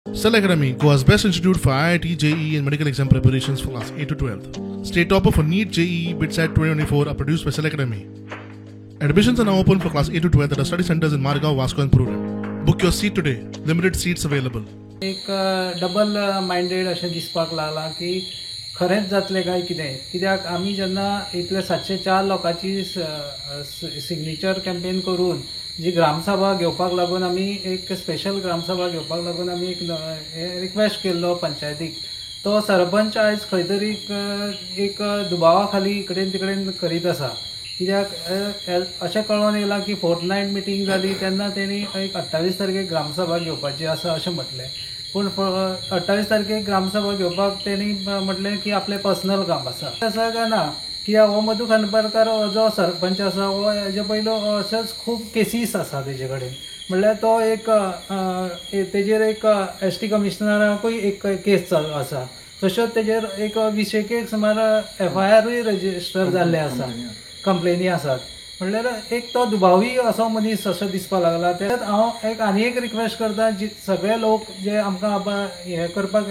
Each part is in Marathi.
Cell Academy, Goa's best institute for IIT, JEE, and medical exam preparations for class 8 to 12. State topper for NEET, JEE, BITSAT 2024 are produced by Cell Academy. Admissions are now open for class 8 to 12 at our study centers in Margao, Vasco, and Purure. Book your seat today. Limited seats available. एक डबल माइंडेड अशें दिसपाक लागलां की खरेंच जातलें काय कितें, कित्याक आमी जेन्ना इतले 704 लोकांची सिग्नेचर कॅम्पेन करून जी ग्रामसभा घेवपाक लागून आमी एक स्पेशल ग्रामसभा घेवपाक लागून आमी एक रिक्वेस्ट केल्लो पंचायतीक, तो सरपंच आयज खंय तरी एक दुबावा खाली इकडेन तिकडेन करीत आसा. कित्याक अशें कळोन येयलां की फोर्टनायट मिटींग जाली तेन्ना तेणी एक 28 तारखेक ग्रामसभा घेवपाची आसा अशें म्हटलें. पूण 28 तारखेक ग्रामसभा घेवपाक तेणी म्हटलें की आपलें पर्सनल काम आसा काय ना, कित्याक हो मधू खांडपारकार जो सरपंच आसा हो हेजे पयलो अशेंच खूब केसीस आसा तेजे कडेन. म्हणल्यार तो एक तेजेर एक ST कमिशनराकूय एक केस चालू आसा, तश्योच तेजेर एक 20 सुमार FIRूय रजिस्टर जाल्ले आसा, कंप्लेनी आसात. म्हणल्यार एक तो दुबावी असो मनीस असो दिसपाक लागला. त्यात हांव एक आनी एक रिक्वेस्ट करता, जी सगळे लोक जे आमकां हे करपाक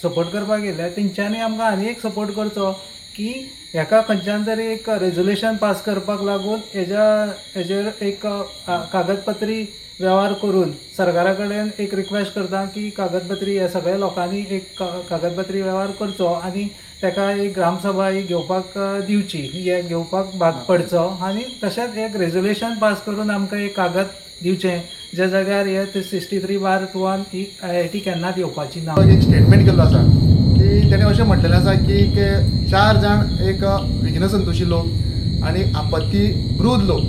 सपोर्ट करपाक येयले तेंच्यांनी आमकां आनी एक सपोर्ट करचो की हेका खंयच्यान तरी एक रेजोल्युशन पास करपाक लागून हेजेर एक कागदपत्री व्यवहार करून सरकारा कडेन एक रिक्वेस्ट करता की कागदपत्री हे सगळ्या लोकांनी एक कागदपत्री व्यवहार करचो आनी तेका एक ग्रामसभा ही घेवपाक दिवची, हे घेवपाक भाग पडचो आनी तशेंच एक रेजोल्युशन पास करून आमकां एक कागद दिवचें ज्या जाग्यार हे 63/2 ही IIT केन्नाच येवपाची ना. एक स्टेटमेंट केल्लो आसा की तेणें अशें म्हटलेलें आसा की 4 जाण एक विघ्न संतोशी लोक आनी आपत्ती वृद्ध लोक,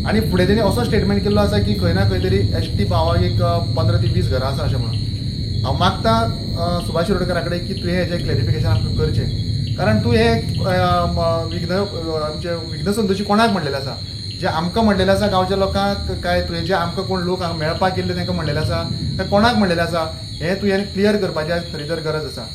आनी फुडें तेणी असो स्टेटमेंट केल्लो आसा की खंय ना खंय तरी ST पावाक एक 15 ते 20 घरां आसा अशें म्हणून. हांव मागता सुभाष शिरोडकरा कडेन की तुवें हेजें क्लॅरिफिकेशन आमकां करचें, कारण तूं हे आमचे विघ्न संतोशी कोणाक म्हणलेलें आसा, जे आमकां म्हणलेलें आसा गांवच्या लोकांक काय तुवें जे आमकां कोण लोक मेळपाक येयल्ले तांकां म्हणलेलें आसा काय कोणाक म्हणलेलें आसा, हें तुवें क्लियर करपाची आज खरी तर गरज आसा.